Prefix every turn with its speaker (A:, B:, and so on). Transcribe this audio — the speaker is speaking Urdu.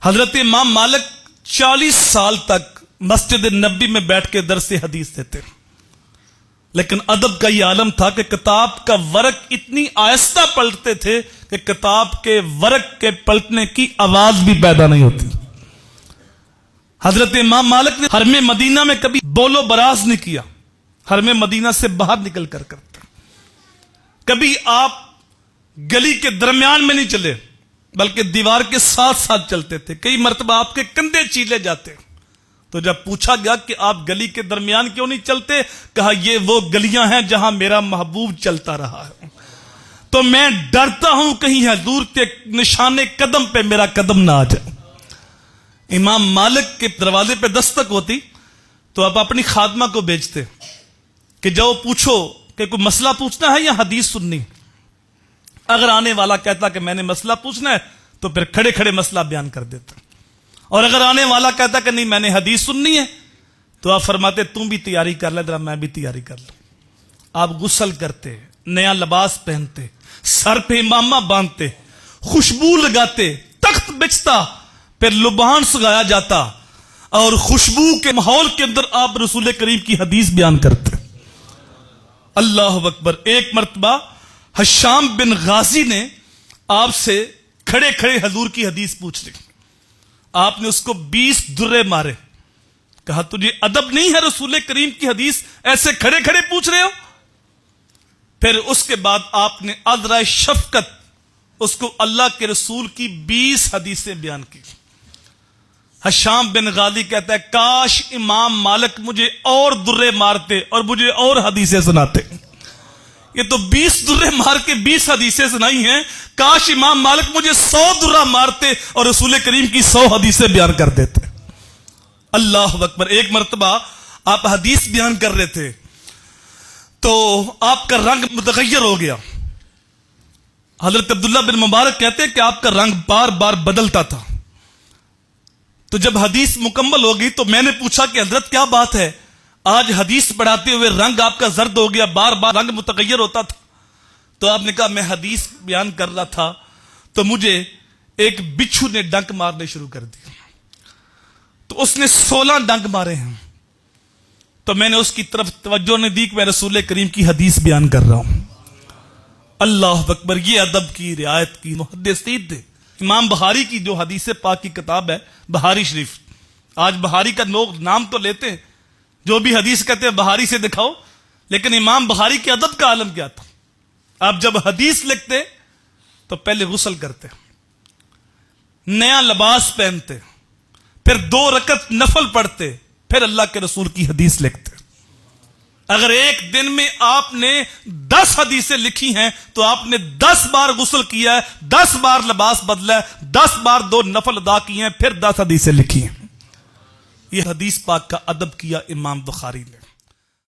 A: حضرت امام مالک 40 سال تک مسجد نبی میں بیٹھ کے درس حدیث دیتے، لیکن ادب کا یہ عالم تھا کہ کتاب کا ورق اتنی آہستہ پلٹتے تھے کہ کتاب کے ورق کے پلٹنے کی آواز بھی پیدا نہیں ہوتی۔ حضرت امام مالک نے حرم مدینہ میں کبھی بولو براز نہیں کیا، حرم مدینہ سے باہر نکل کر کرتے۔ کبھی آپ گلی کے درمیان میں نہیں چلے بلکہ دیوار کے ساتھ ساتھ چلتے تھے۔ کئی مرتبہ آپ کے کندھے چیلے جاتے۔ تو جب پوچھا گیا کہ آپ گلی کے درمیان کیوں نہیں چلتے، کہا یہ وہ گلیاں ہیں جہاں میرا محبوب چلتا رہا ہے، تو میں ڈرتا ہوں کہیں حضور کے نشان قدم پہ میرا قدم نہ آ جائے۔ امام مالک کے دروازے پہ دستک ہوتی تو آپ اپنی خادمہ کو بھیجتے کہ جاؤ پوچھو کہ کوئی مسئلہ پوچھنا ہے یا حدیث سننی۔ اگر آنے والا کہتا کہ میں نے مسئلہ پوچھنا ہے تو پھر کھڑے کھڑے مسئلہ بیان کر دیتا، اور اگر آنے والا کہتا کہ نہیں میں نے حدیث سننی ہے تو آپ فرماتے تم بھی تیاری کر لے ذرا میں بھی تیاری کر لوں۔ آپ غسل کرتے، نیا لباس پہنتے، سر پہ امامہ باندھتے، خوشبو لگاتے، تخت بچتا، پھر لبان سگایا جاتا، اور خوشبو کے ماحول کے اندر آپ رسول کریم کی حدیث بیان کرتے۔ اللہ اکبر۔ ایک مرتبہ حشام بن غازی نے آپ سے کھڑے کھڑے حضور کی حدیث پوچھ لی۔ آپ نے اس کو 20 درے مارے، کہا تجھے ادب نہیں ہے رسول کریم کی حدیث ایسے کھڑے کھڑے پوچھ رہے ہو؟ پھر اس کے بعد آپ نے عذرا شفقت اس کو اللہ کے رسول کی 20 حدیثیں بیان کی۔ حشام بن غازی کہتا ہے کاش امام مالک مجھے اور درے مارتے اور مجھے اور حدیثیں سناتے۔ یہ تو 20 درے مار کے 20 حدیثیں سنائی ہیں، کاش امام مالک مجھے 100 درہ مارتے اور رسول کریم کی 100 حدیثیں بیان کر دیتے۔ اللہ اکبر۔ ایک مرتبہ آپ حدیث بیان کر رہے تھے تو آپ کا رنگ متغیر ہو گیا۔ حضرت عبداللہ بن مبارک کہتے ہیں کہ آپ کا رنگ بار بار بدلتا تھا۔ تو جب حدیث مکمل ہوگی تو میں نے پوچھا کہ حضرت کیا بات ہے، آج حدیث پڑھاتے ہوئے رنگ آپ کا زرد ہو گیا، بار بار رنگ متغیر ہوتا تھا۔ تو آپ نے کہا میں حدیث بیان کر رہا تھا تو مجھے ایک بچھو نے ڈنک مارنے شروع کر دیا، تو اس نے 16 ڈنک مارے ہیں۔ تو میں نے اس کی طرف توجہ نہیں دی کہ میں رسول کریم کی حدیث بیان کر رہا ہوں۔ اللہ اکبر۔ یہ ادب کی رعایت کی محدثین تھے۔ امام بخاری کی جو حدیث پاک کی کتاب ہے بخاری شریف، آج بخاری کا لوگ نام تو لیتے ہیں، جو بھی حدیث کہتے ہیں بخاری سے دکھاؤ، لیکن امام بخاری کے ادب کا عالم کیا تھا؟ آپ جب حدیث لکھتے تو پہلے غسل کرتے، نیا لباس پہنتے، پھر 2 رکعت نفل پڑھتے، پھر اللہ کے رسول کی حدیث لکھتے۔ اگر ایک دن میں آپ نے 10 حدیثیں لکھی ہیں تو آپ نے 10 بار غسل کیا ہے، 10 بار لباس بدلا ہے، 10 بار 2 نفل ادا کیے ہیں، پھر 10 حدیثیں لکھی ہیں۔ یہ حدیث پاک کا ادب کیا امام بخاری نے۔